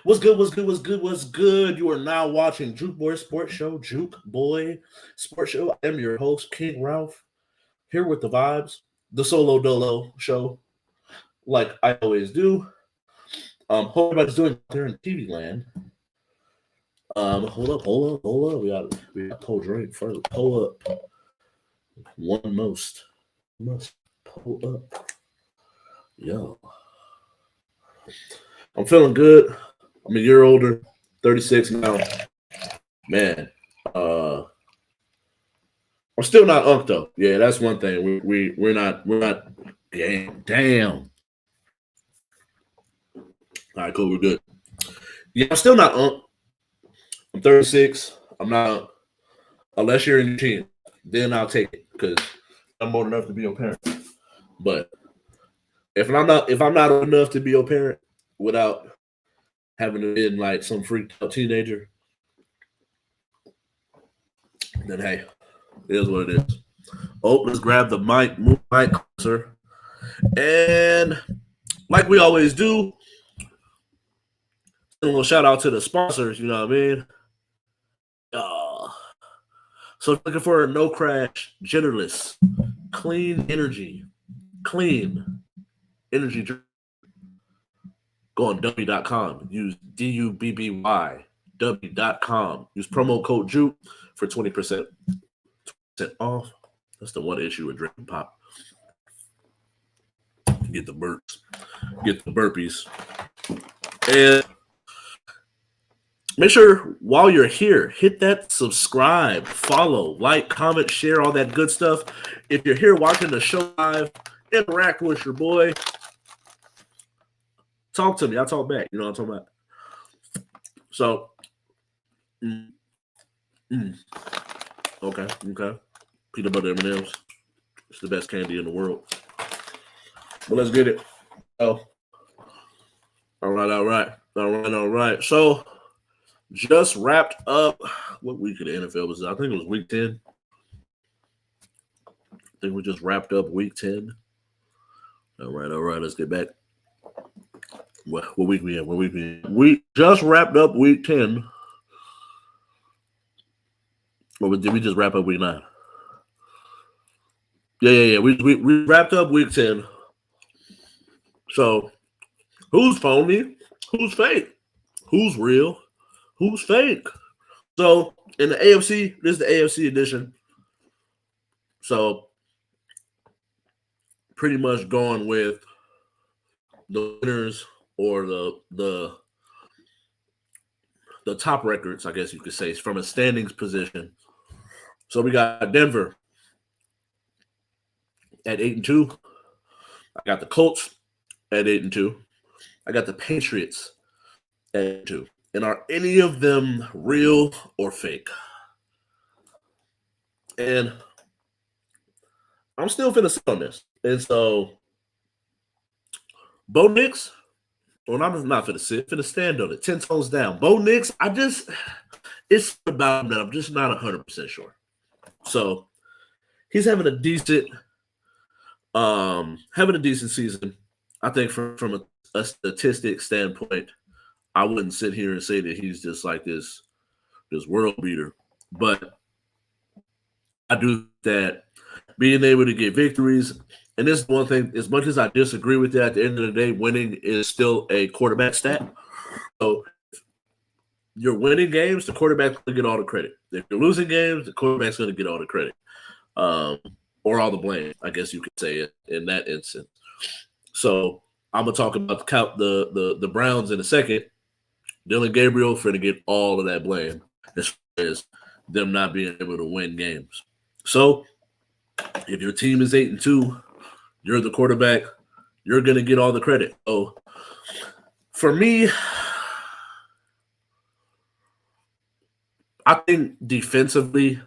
What's good? What's good? What's good? What's good? You are now watching Juke Boy Sports Show, Juke Boy Sports Show. I am your host, King Ralph, here with the vibes, the Solo Dolo Show, like I always do. Hope everybody's doing there in TV land. Hold up. We got pull drink first. Pull up. One must pull up. Yo, I'm feeling good. I'm a year older, 36 now. Man, I'm still not unk though. Yeah, that's one thing. We're not. Damn. All right, cool. We're good. Yeah, I'm still not unk. I'm 36. I'm not unk. Unless you're in your teens, then I'll take it because I'm old enough to be your parent. But if I'm not old enough to be your parent without having to be like some freaked out teenager, then hey, it is what it is. Oh, let's grab the mic, move mic closer. And like we always do, a little shout out to the sponsors, you know what I mean? So if you're looking for a no crash, genderless, clean energy drink, go on W.com. Use DUBBY, W.com. Use promo code JUKE for 20% off. That's the one issue with drinking pop. Get the burpees. And make sure while you're here, hit that subscribe, follow, like, comment, share, all that good stuff. If you're here watching the show live, interact with your boy. Talk to me. I'll talk back. You know what I'm talking about? So, okay. Peanut butter M&Ms. It's the best candy in the world. But let's get it. Oh, all right. So, just wrapped up. What week of the NFL was it? I think it was week 10. I think we just wrapped up week 10. All right. Let's get back. What week we in? We just wrapped up week 10. Or did we just wrap up week 9? Yeah. We wrapped up week 10. So, who's phony? Who's fake? Who's real? Who's fake? So, in the AFC, this is the AFC edition. So, pretty much going with the winners or the top records, I guess you could say, from a standings position. So, we got Denver at 8-2. I got the Colts at 8-2. I got the Patriots at 8-2. And are any of them real or fake? And I'm still finna sit on this. And so, Bo Nix, well, I'm not finna sit, finna stand on it. 10 toes down. Bo Nix, it's about him that I'm just not 100% sure. So, he's having a decent season. I think from a statistic standpoint, I wouldn't sit here and say that he's just like this world beater. But I do that being able to get victories, and this is one thing, as much as I disagree with that, at the end of the day, winning is still a quarterback stat. So if you're winning games, the quarterback's going to get all the credit. If you're losing games, the quarterback's going to get all the credit. Or all the blame, I guess you could say it in that instance. So I'm going to talk about the Browns in a second. Dylan Gabriel for to get all of that blame as far as them not being able to win games. So if your team is 8-2, you're the quarterback, you're going to get all the credit. So for me, I think defensively,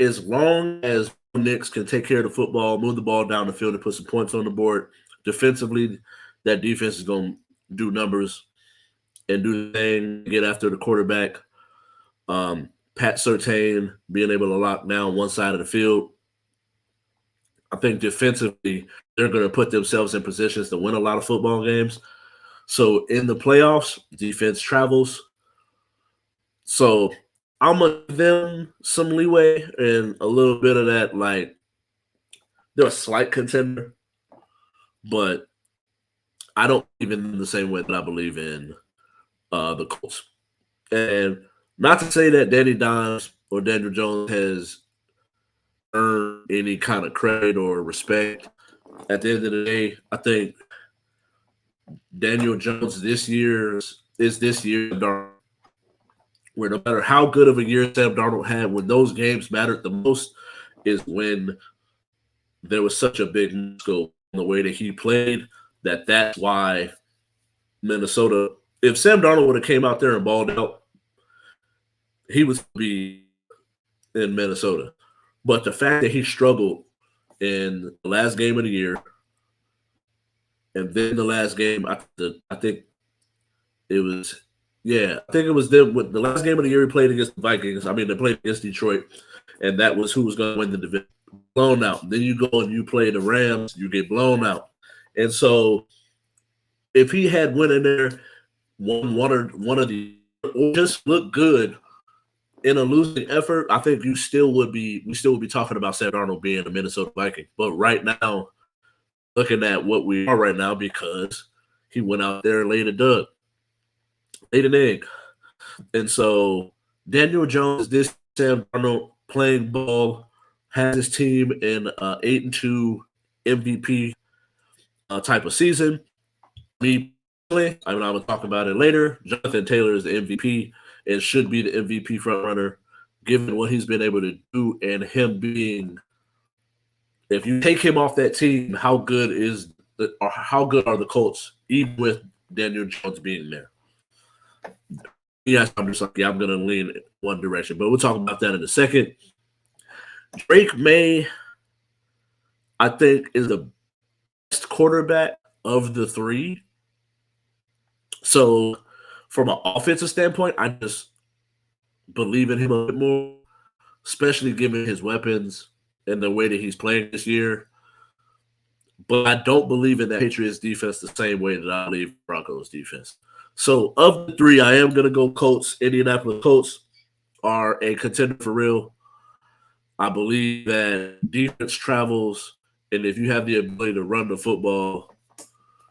as long as Knicks can take care of the football, move the ball down the field and put some points on the board, defensively, that defense is going to do numbers and do the thing, get after the quarterback. Pat Surtain being able to lock down one side of the field. I think defensively, they're going to put themselves in positions to win a lot of football games. So in the playoffs, defense travels. So I'm gonna give them some leeway and a little bit of that. Like they're a slight contender, but I don't believe in the same way that I believe in the Colts. And not to say that Danny Dimes or Daniel Jones has earned any kind of credit or respect. At the end of the day, I think Daniel Jones this year, where no matter how good of a year Sam Darnold had, when those games mattered the most, is when there was such a big scope in the way that he played. That's why Minnesota. If Sam Darnold would have came out there and balled out, he would be in Minnesota. But the fact that he struggled in the last game of the year, and then the last game, I think it was, yeah, I think it was them with the last game of the year he played against the Vikings. I mean, they played against Detroit, and that was who was going to win the division. Blown out. Then you go and you play the Rams, you get blown out. And so, if he had went in there, one of the, or just look good in a losing effort, I think we still would be talking about Sam Darnold being a Minnesota Viking. But right now, looking at what we are right now, because he went out there and laid an egg. And so Daniel Jones, this Sam Darnold playing ball, has his team in 8-2 MVP type of season. Me personally, I mean, I will talk about it later. Jonathan Taylor is the MVP and should be the MVP frontrunner, given what he's been able to do and him being. If you take him off that team, how good are the Colts, even with Daniel Jones being there? Yes, I'm just like, yeah, I'm going to lean in one direction, but we'll talk about that in a second. Drake May, I think, is the best quarterback of the three. So, from an offensive standpoint, I just believe in him a bit more, especially given his weapons and the way that he's playing this year. But I don't believe in that Patriots defense the same way that I believe Broncos defense. So, of the three, I am going to go Colts. Indianapolis Colts are a contender for real. I believe that defense travels, and if you have the ability to run the football,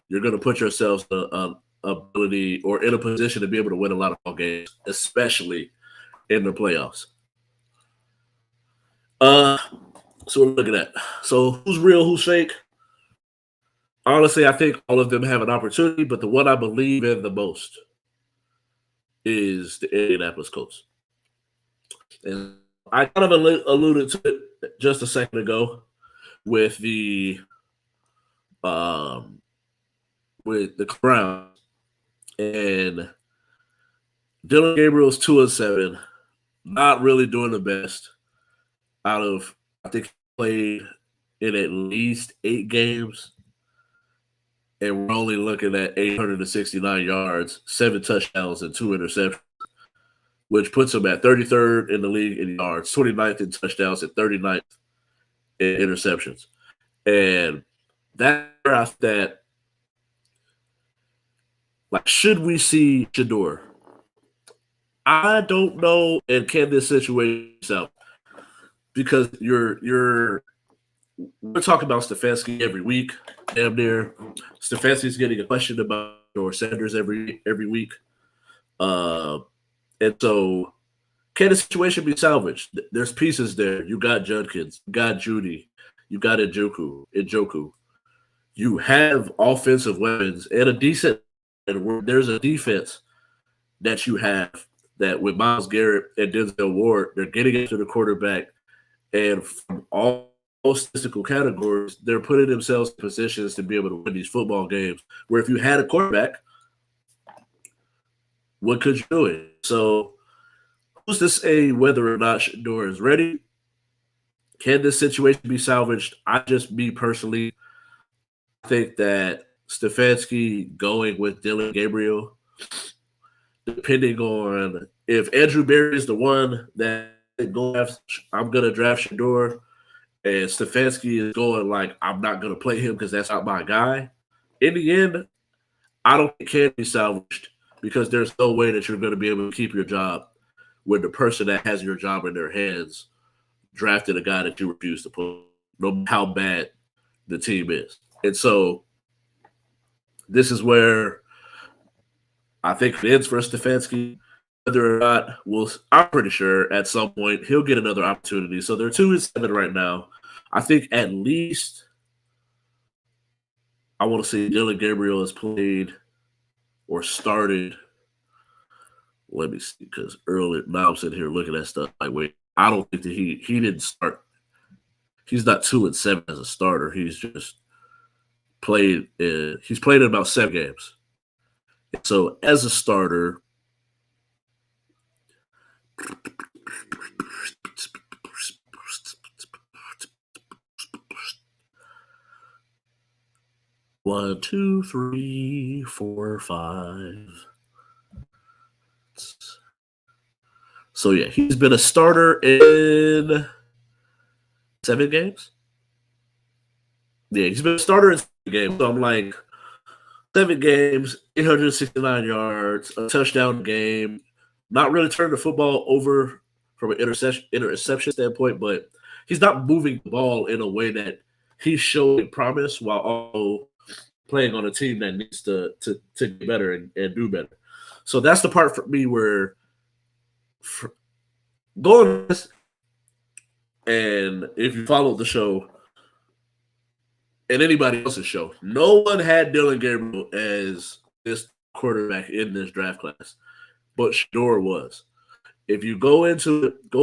you're going to put yourselves in a ability or in a position to be able to win a lot of ball games, especially in the playoffs. So we're looking at. So who's real, who's fake? Honestly, I think all of them have an opportunity, but the one I believe in the most is the Indianapolis Colts. And I kind of alluded to it just a second ago with the Browns, and Dylan Gabriel's 2-7, not really doing the best. Out of, I think he played in at least 8 games, and we're only looking at 869 yards, 7 touchdowns, and 2 interceptions, which puts him at 33rd in the league in yards, 29th in touchdowns, and 39th in interceptions. And that draft that, like, should we see Shador? I don't know, and can this situation out? Because we're talking about Stefanski every week, damn near. Stefanski's getting a question about or Sanders every week. And so, can the situation be salvaged? There's pieces there. You got Judkins, you got Judy, you got Njoku. You have offensive weapons and a decent. And there's a defense that you have that with Myles Garrett and Denzel Ward, they're getting into the quarterback, and from all statistical categories, they're putting themselves in positions to be able to win these football games. Where if you had a quarterback, what could you do it? So, who's to say whether or not Shador is ready? Can this situation be salvaged? Me personally, think that Stefanski going with Dylan Gabriel, depending on if Andrew Berry is the one that I'm going to draft Shador, and Stefanski is going like, I'm not going to play him because that's not my guy. In the end, I don't think it can be salvaged because there's no way that you're going to be able to keep your job when the person that has your job in their hands drafted a guy that you refuse to play, no matter how bad the team is. And so this is where I think it ends for Stefanski. Whether or not I'm pretty sure at some point he'll get another opportunity. So they're 2-7 right now. I think at least I want to see Dylan Gabriel has played or started. Let me see, because earlier now I'm sitting here looking at stuff like, wait, I don't think that he didn't start. He's not 2-7 as a starter. He's just played. He's played in about 7 games. So as a starter, one, two, three, four, 5. So yeah, he's been a starter in 7 games. Yeah, he's been a starter in 7 games. So I'm like, 7 games, 869 yards, a touchdown game. Not really turning the football over from an interception standpoint, but he's not moving the ball in a way that he's showing promise while also playing on a team that needs to get better and do better. So that's the part for me where going this, and if you follow the show and anybody else's show, no one had Dylan Gabriel as this quarterback in this draft class, but Shador was. If you go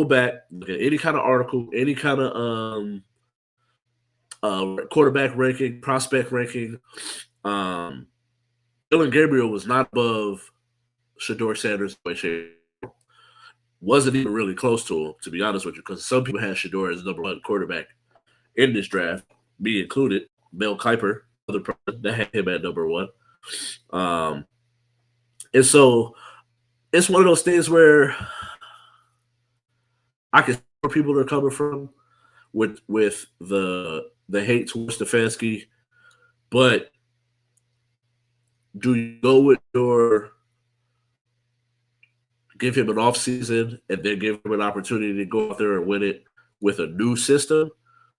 back, look at any kind of article, any kind of quarterback ranking, prospect ranking, Dylan Gabriel was not above Shador Sanders. Wasn't even really close to him, to be honest with you, because some people had Shador as number 1 quarterback in this draft, me included. Mel Kiper, other person that had him at number 1. And so it's one of those things where I can see where people are coming from with the hate towards Stefanski, but do you go with give him an offseason and then give him an opportunity to go out there and win it with a new system?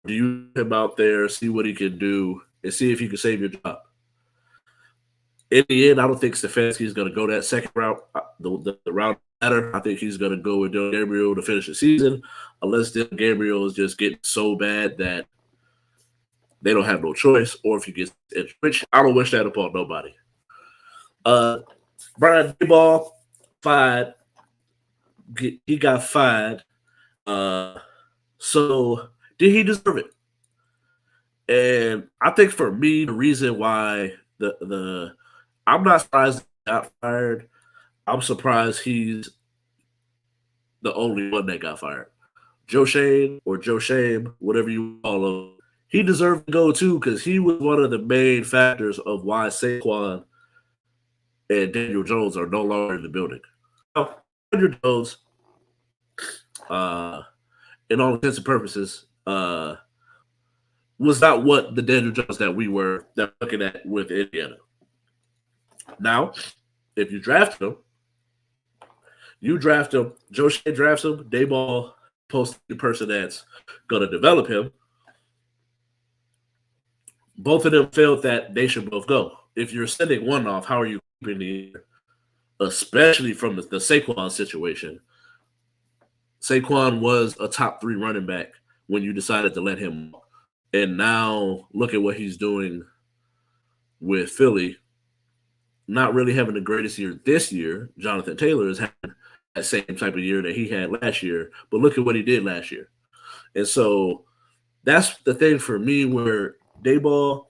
Do you put him out there, see what he can do, and see if he can save your job? In the end, I don't think Stefanski is going to go that second route, the route better. I think he's going to go with Dylan Gabriel to finish the season, unless Dylan Gabriel is just getting so bad that they don't have no choice, or if he gets injured, which I don't wish that upon nobody. Brian Daboll fired. He got fired. So did he deserve it? And I think for me, the reason why I'm not surprised he got fired. I'm surprised he's the only one that got fired. Joe Shane or Joe Shame, whatever you call him, he deserved to go too because he was one of the main factors of why Saquon and Daniel Jones are no longer in the building. Now, Daniel Jones, in all intents and purposes, was not what the Daniel Jones that we were looking at with Indiana. Now, if you draft him, Joe Shea drafts him, Daboll posts the person that's going to develop him. Both of them felt that they should both go. If you're sending one off, how are you keeping the other? Especially from the Saquon situation. Saquon was a top 3 running back when you decided to let him go. And now look at what he's doing with Philly. Not really having the greatest year this year. Jonathan Taylor is having that same type of year that he had last year. But look at what he did last year. And so that's the thing for me where Daboll,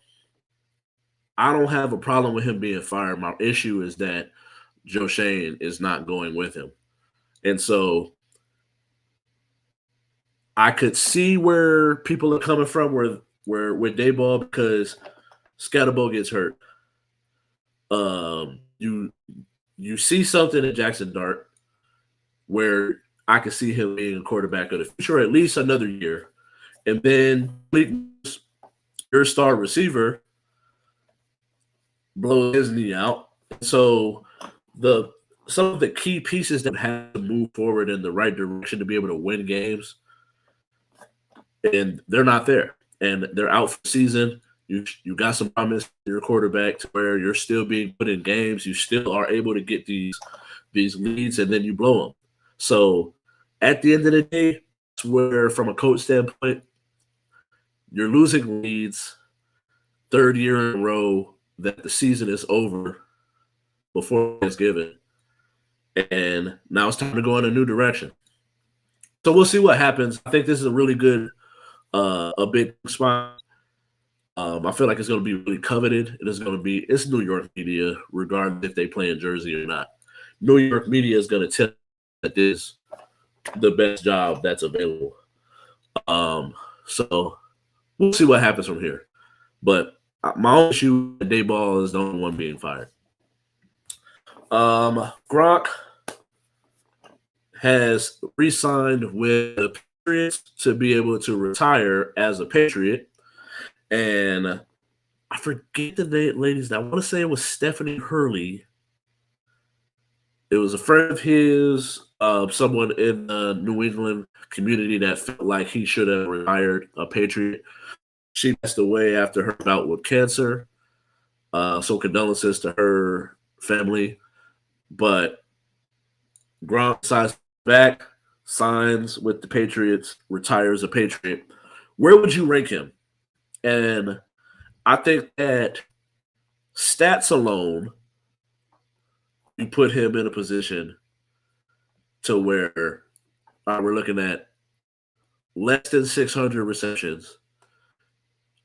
I don't have a problem with him being fired. My issue is that Joe Shane is not going with him. And so I could see where people are coming from where with Daboll because Scatterbo gets hurt. You see something in Jackson Dart where I could see him being a quarterback of the future at least another year. And then your star receiver, blow his knee out. So the some of the key pieces that have to move forward in the right direction to be able to win games, and they're not there, and they're out for the season. You got some promise in your quarterback to where you're still being put in games. You still are able to get these leads, and then you blow them. So at the end of the day, it's where from a coach standpoint, you're losing leads third year in a row that the season is over before Thanksgiving, and now it's time to go in a new direction. So we'll see what happens. I think this is a really good, a big spot. I feel like it's going to be really coveted. It's New York media, regardless if they play in Jersey or not. New York media is going to tell that this is the best job that's available. So we'll see what happens from here. But my only issue with Daboll is the only one being fired. Gronk has re-signed with the Patriots to be able to retire as a Patriot. And I forget the name, ladies. I want to say it was Stephanie Hurley. It was a friend of his, someone in the New England community that felt like he should have retired a Patriot. She passed away after her bout with cancer. So condolences to her family. But Gronk decides back, signs with the Patriots, retires a Patriot. Where would you rank him? And I think that stats alone, you put him in a position to where we're looking at less than 600 receptions,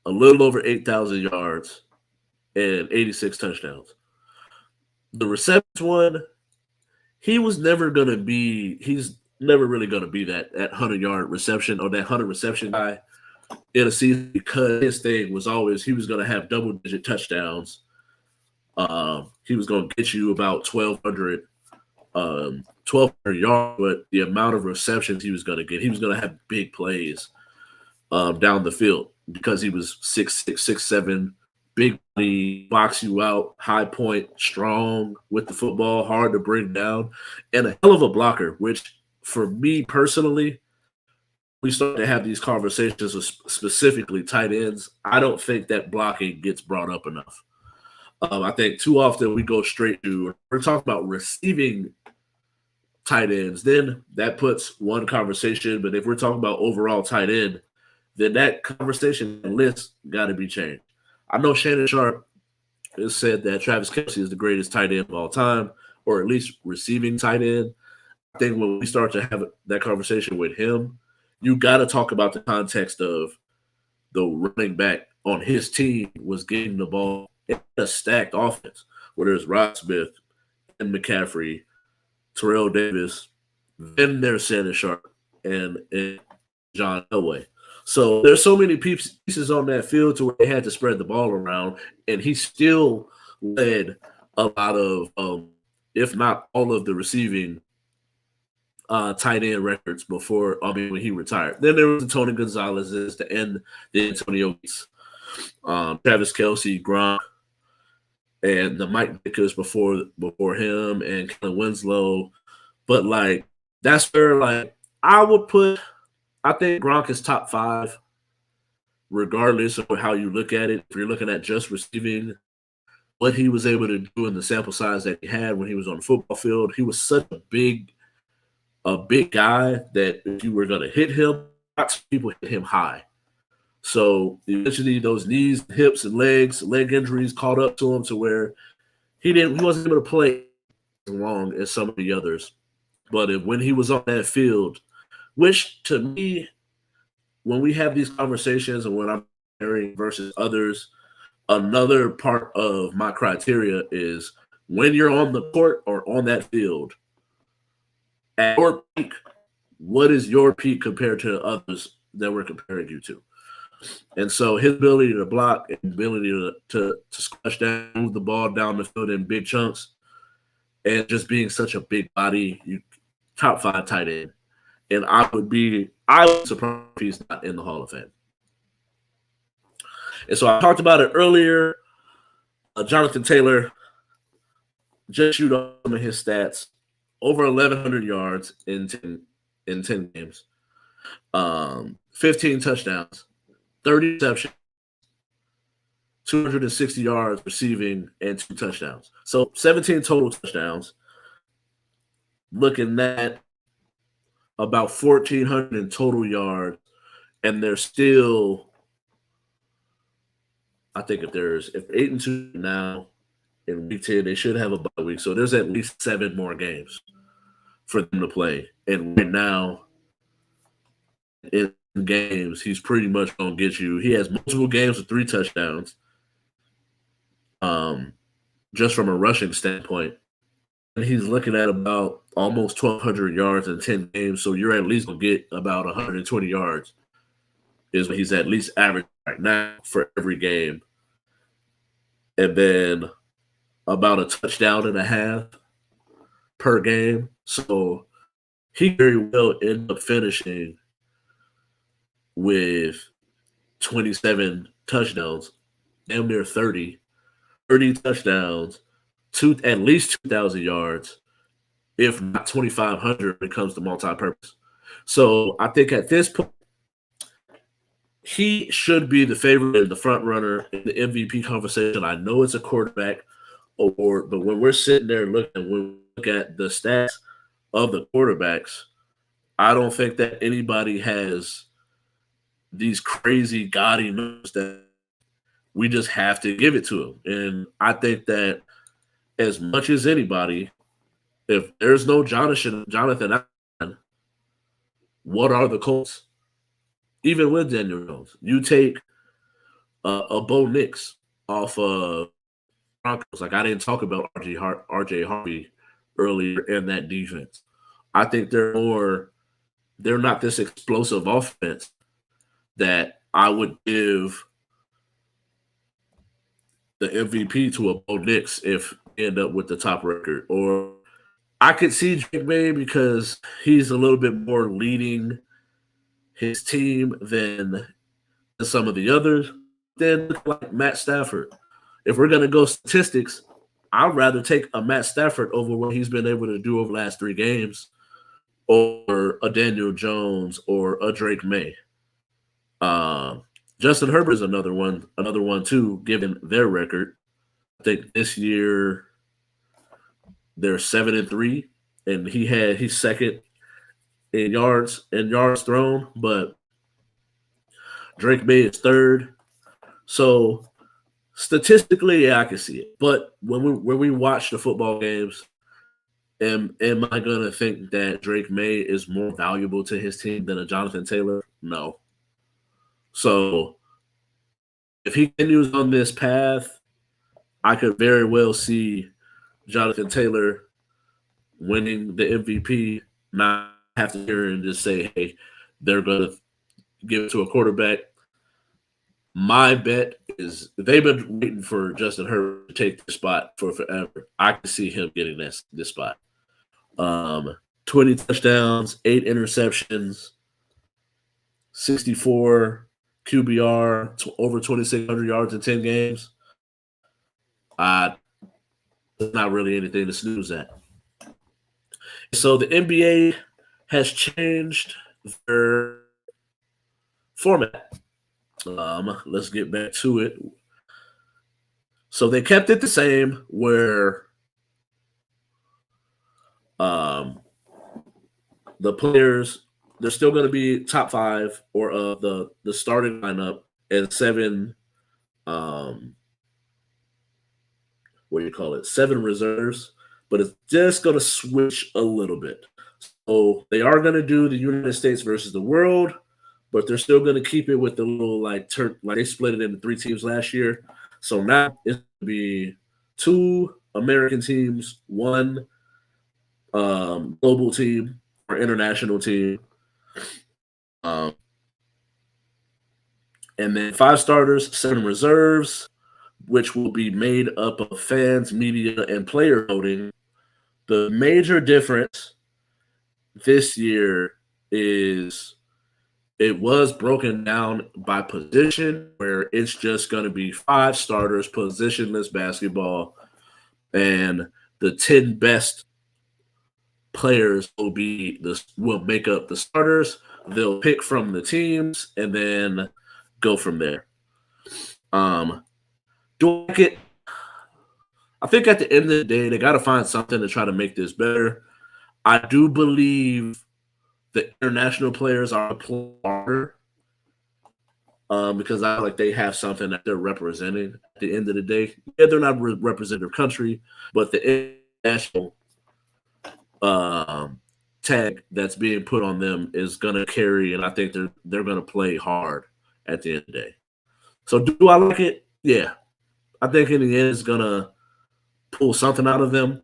a little over 8,000 yards, and 86 touchdowns. The receptions one, he's never really going to be that 100-yard reception or that 100 reception guy in a season, because his thing was always he was going to have double-digit touchdowns. He was going to get you about 1,200 yards, but the amount of receptions he was going to get, he was going to have big plays down the field because he was 6'6", 6'7", big body, box you out, high point, strong with the football, hard to bring down, and a hell of a blocker, which for me personally, we start to have these conversations with specifically tight ends. I don't think that blocking gets brought up enough. I think too often we go straight to, we're talking about receiving tight ends, then that puts one conversation. But if we're talking about overall tight end, then that conversation list got to be changed. I know Shannon Sharp has said that Travis Kelce is the greatest tight end of all time, or at least receiving tight end. I think when we start to have that conversation with him, you got to talk about the context of the running back on his team was getting the ball in a stacked offense, where there's Rod Smith and McCaffrey, Terrell Davis, then there's Shannon Sharp and John Elway. So there's so many pieces on that field to where they had to spread the ball around, and he still led a lot of, if not all of the receiving tight end records when he retired. Then there was the Tony Gonzalez's to end the Antonio Gates, Travis Kelce, Gronk, and the Mike Vickers before him, and Kellen Winslow. But like that's where like I think Gronk is top 5, regardless of how you look at it. If you're looking at just receiving, what he was able to do in the sample size that he had when he was on the football field, he was such a big guy that if you were going to hit him, lots of people hit him high. So eventually those knees, hips, and leg injuries caught up to him to where he wasn't able to play as long as some of the others. But when he was on that field, which to me, when we have these conversations and when I'm comparing versus others, another part of my criteria is when you're on the court or on that field, at your peak, what is your peak compared to others that we're comparing you to? And so his ability to block and ability to squash down, move the ball down the field in big chunks, and just being such a big body, top 5 tight end. And I would surprised if he's not in the Hall of Fame. And so I talked about it earlier. Jonathan Taylor, just shoot off some of his stats. Over 1,100 yards in 10 games. 15 touchdowns, 30 receptions, 260 yards receiving, and 2 touchdowns. So 17 total touchdowns. Looking at about 1,400 in total yards, and they're still, I think if 8-2 now in week 10, they should have a bye week. So there's at least 7 more games for them to play. And right now, in games, he's pretty much gonna get you. He has multiple games with 3 touchdowns. Just from a rushing standpoint, and he's looking at about almost 1,200 yards in 10 games. So you're at least gonna get about 120 yards. Is what he's at least average right now for every game, and then about a touchdown and a half per game. So he very well end up finishing with 27 touchdowns, damn near 30 touchdowns, at least 2,000 yards, if not 2,500 when it comes to multi-purpose. So I think at this point, he should be the favorite and the front runner in the MVP conversation. I know it's a quarterback award, but when we're sitting there when we look at the stats of the quarterbacks, I don't think that anybody has these crazy gaudy numbers that we just have to give it to him. And I think that as much as anybody, if there's no Jonathan Allen, what are the Colts? Even with Daniel Jones, you take a Bo Nix off of Broncos. Like I didn't talk about RJ Harvey earlier in that defense. I think they're not this explosive offense that I would give the MVP to a Bo Nix if he end up with the top record. Or I could see Drake May because he's a little bit more leading his team than some of the others. Then like Matt Stafford. If we're going to go statistics, I'd rather take a Matt Stafford over what he's been able to do over the last 3 games, or a Daniel Jones or a Drake May. Justin Herbert is another one too, given their record. I think this year they're 7-3, and he's second in yards thrown, but Drake May is third. So statistically, yeah, I can see it. But when we watch the football games, am I gonna think that Drake May is more valuable to his team than a Jonathan Taylor? No. So if he continues on this path, I could very well see Jonathan Taylor winning the MVP, not have to hear and just say, hey, they're going to give it to a quarterback. My bet is they've been waiting for Justin Herbert to take the spot for forever. I can see him getting this spot. 20 touchdowns, 8 interceptions, 64 QBR, over 2,600 yards in 10 games. There's not really anything to snooze at. So the NBA has changed their format. Let's get back to it. So they kept it the same, where the players, they're still going to be top 5 or the starting lineup, and 7 7 reserves, but it's just going to switch a little bit. So they are going to do the United States versus the world, but they're still going to keep it with the little like they split it into 3 teams last year. So now it's going to be 2 American teams, 1 global team or international team, and then 5 starters, 7 reserves, which will be made up of fans, media, and player voting. The major difference this year is it was broken down by position, where it's just going to be 5 starters, positionless basketball, and the 10 best players will make up the starters. They'll pick from the teams and then go from there. Do I like it? I think at the end of the day, they got to find something to try to make this better. I do believe the international players are harder because I feel like they have something that they're representing at the end of the day. Yeah, they're not representative country, but the international tag that's being put on them is going to carry, and I think they're going to play hard at the end of the day. So do I like it? Yeah. I think in the end it's going to pull something out of them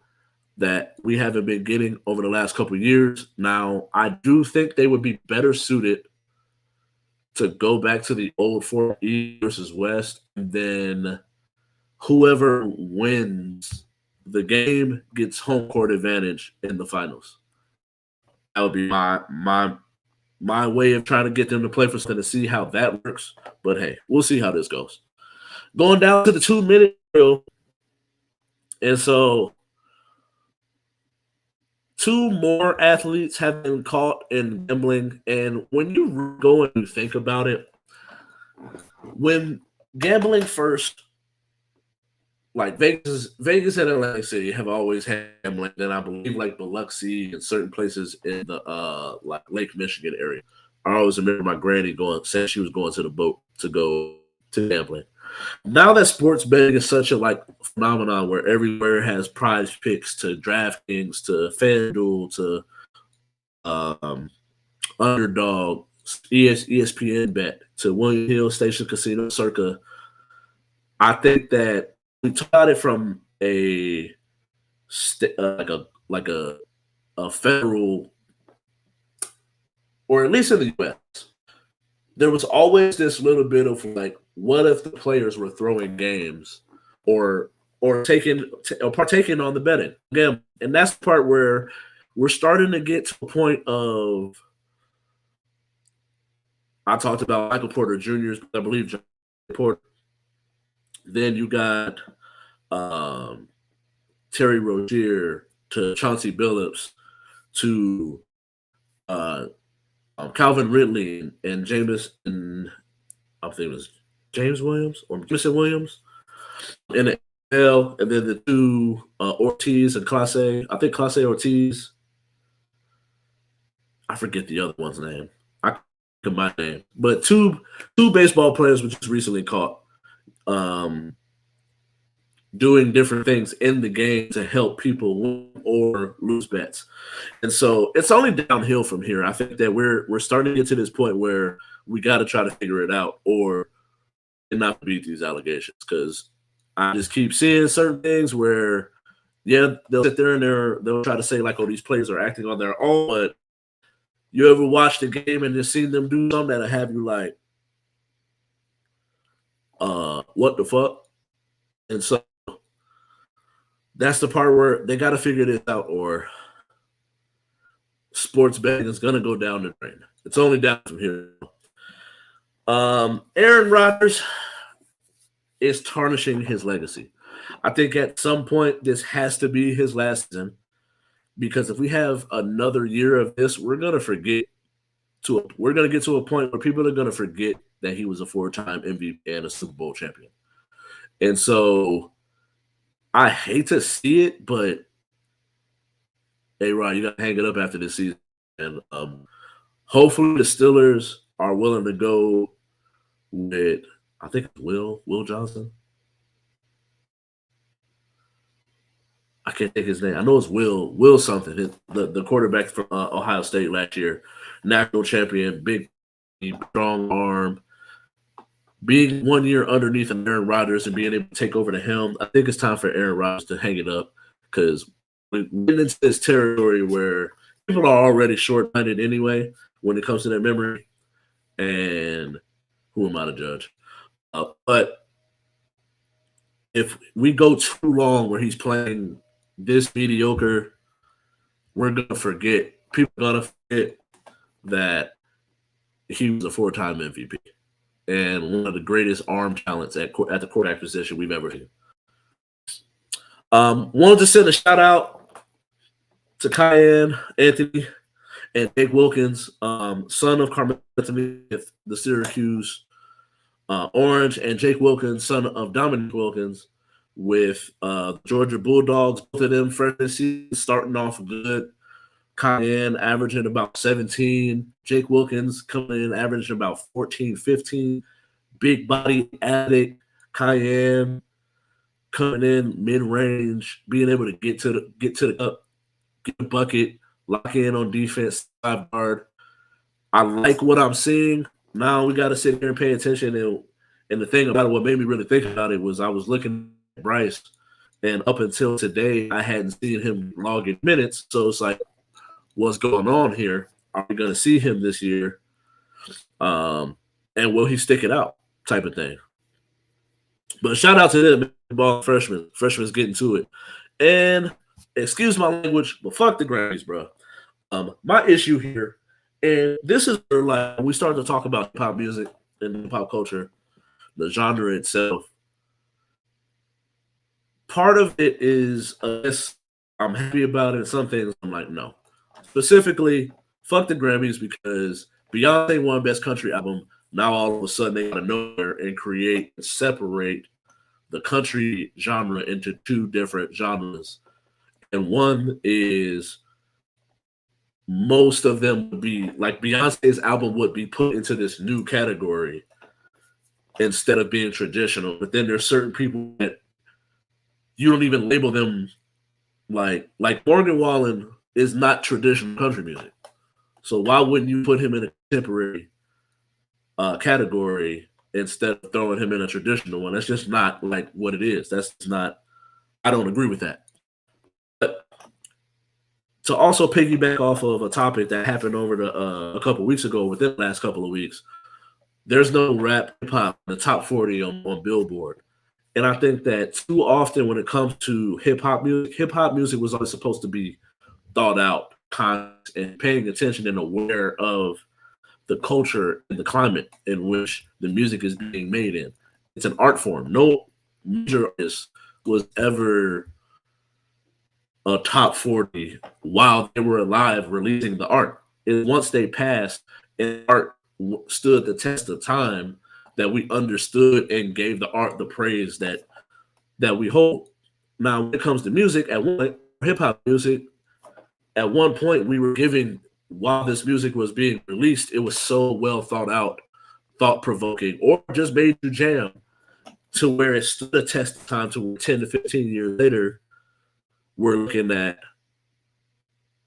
that we haven't been getting over the last couple of years. Now, I do think they would be better suited to go back to the old format, East versus West, and then whoever wins the game gets home court advantage in the finals. That would be my way of trying to get them to play for something to see how that works. But hey, we'll see how this goes. Going down to the 2-minute drill, and so 2 more athletes have been caught in gambling. And when you go and you think about it, when gambling first, like Vegas and Atlantic City have always had gambling, and I believe like Biloxi and certain places in the like Lake Michigan area. I always remember my granny saying she was going to the boat to go to gambling. Now that sports betting is such a like phenomenon where everywhere has prize picks to DraftKings to FanDuel to Underdog, ESPN Bet to William Hill Station Casino Circa. I think that we talk about it from a a federal, or at least in the U.S. There was always this little bit of like, what if the players were throwing games or partaking on the betting game? And that's the part where we're starting to get to a point of. I talked about Michael Porter Jr.'s, I believe John Porter. Then you got Terry Rozier to Chauncey Billups to Calvin Ridley and James, and I think it was James Williams or Jameson Williams in the NFL, and then the 2 Ortiz and Clase. I think Clase Ortiz. I forget the other one's name. I forget my name, but two baseball players were just recently caught doing different things in the game to help people win or lose bets. And so it's only downhill from here. I think that we're starting to get to this point where we got to try to figure it out or not beat these allegations, because I just keep seeing certain things where, yeah, they'll sit there and they'll try to say like, oh, these players are acting on their own. But you ever watch the game and just seen them do something that'll have you like, what the fuck? And so that's the part where they got to figure this out, or sports betting is going to go down the drain. It's only down from here. Aaron Rodgers is tarnishing his legacy. I think at some point this has to be his last season, because if we have another year of this, we're going to get to a point where people are going to forget that he was a 4-time MVP and a Super Bowl champion. And so I hate to see it, but hey, Rod, you got to hang it up after this season. And hopefully the Steelers are willing to go with, I think it's Will Johnson. I can't think his name. I know it's Will something. The quarterback from Ohio State last year, national champion, big, strong arm. Being 1 year underneath Aaron Rodgers and being able to take over the helm, I think it's time for Aaron Rodgers to hang it up, because we're getting into this territory where people are already short-minded anyway when it comes to their memory. And who am I to judge? But if we go too long where he's playing this mediocre, we're going to forget. People are going to forget that he was a 4-time MVP and one of the greatest arm talents at the quarterback position we've ever seen. Wanted to send a shout out to Cayenne Anthony and Jake Wilkins, son of Carmelo Anthony, the Syracuse Orange, and Jake Wilkins, son of Dominic Wilkins, with Georgia Bulldogs. Both of them freshman season starting off good. Cayenne averaging about 17. Jake Wilkins coming in averaging about 14, 15. Big body addict. Cayenne coming in mid range, being able to get to the cup, get a bucket, lock in on defense, side guard. I like what I'm seeing. Now we got to sit here and pay attention. And the thing about it, what made me really think about it was I was looking at Bryce, and up until today, I hadn't seen him log in minutes. So it's like, what's going on here? Are we going to see him this year? And will he stick it out? Type of thing. But shout out to them, ball freshmen. Freshmen's getting to it. And excuse my language, but fuck the Grammys, bro. My issue here, and this is where like we start to talk about hip hop music and pop culture, the genre itself. Part of it is I'm happy about it. Some things I'm like, no. Specifically, fuck the Grammys because Beyonce won Best Country Album. Now all of a sudden they got to nowhere and create and separate the country genre into two different genres. And one is most of them would be like Beyonce's album would be put into this new category instead of being traditional. But then there's certain people that you don't even label them like Morgan Wallen is not traditional country music. So why wouldn't you put him in a contemporary category instead of throwing him in a traditional one? That's just not like what it is. That's not, I don't agree with that. But to also piggyback off of a topic that happened over a couple weeks ago, within the last couple of weeks, there's no rap hip hop in the top 40 on Billboard. And I think that too often when it comes to hip hop music was always supposed to be thought out, and paying attention and aware of the culture and the climate in which the music is being made in. It's an art form. No major artist was ever a top 40 while they were alive releasing the art. And once they passed and art stood the test of time, that we understood and gave the art the praise that we hold. Now, when it comes to music, hip hop music, at one point we were giving, while this music was being released, it was so well thought out, thought provoking, or just made you jam to where it stood the test of time to 10 to 15 years later, we're looking at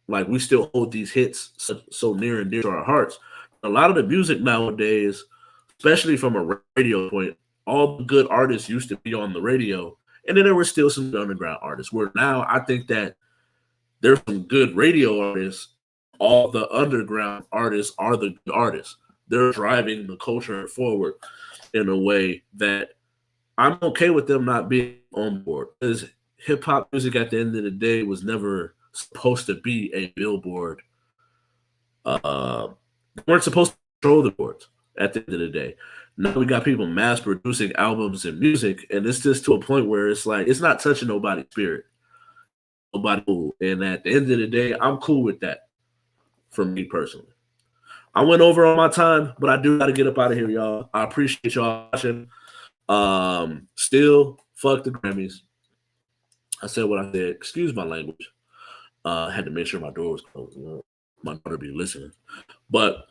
like we still hold these hits so near and dear to our hearts. A lot of the music nowadays, especially from a radio point, all the good artists used to be on the radio, and then there were still some underground artists. Where now I think that there's some good radio artists. All the underground artists are the good artists. They're driving the culture forward in a way that I'm okay with them not being on board. Because hip hop music at the end of the day was never supposed to be a billboard. They weren't supposed to control the boards at the end of the day. Now we got people mass producing albums and music, and it's just to a point where it's like it's not touching nobody's spirit. Nobody cool. And at the end of the day, I'm cool with that for me personally. I went over on my time, but I do got to get up out of here, y'all. I appreciate y'all watching. Still, fuck the Grammys. I said what I said. Excuse my language. I had to make sure my door was closed. My daughter be listening. But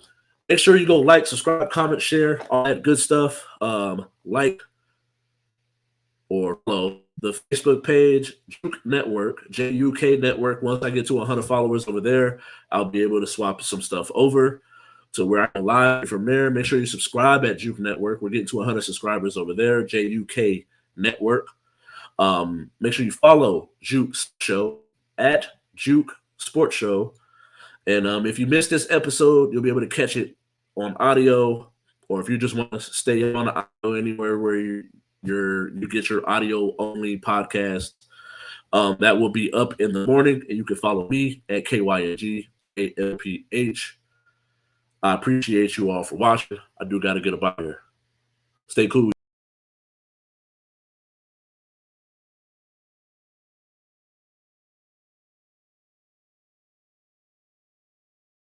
make sure you go like, subscribe, comment, share, all that good stuff. Like or follow the Facebook page, Juke Network, JUK Network. Once I get to 100 followers over there, I'll be able to swap some stuff over to where I can live from there. Make sure you subscribe at Juke Network. We're getting to 100 subscribers over there, JUK Network. Make sure you follow Juke's show at Juke Sports Show. And if you missed this episode, you'll be able to catch it on audio, or if you just want to stay on the audio anywhere where you get your audio only podcast, that will be up in the morning, and you can follow me at KYNGALPH I appreciate you all for watching. I do got to get up out here. Stay cool.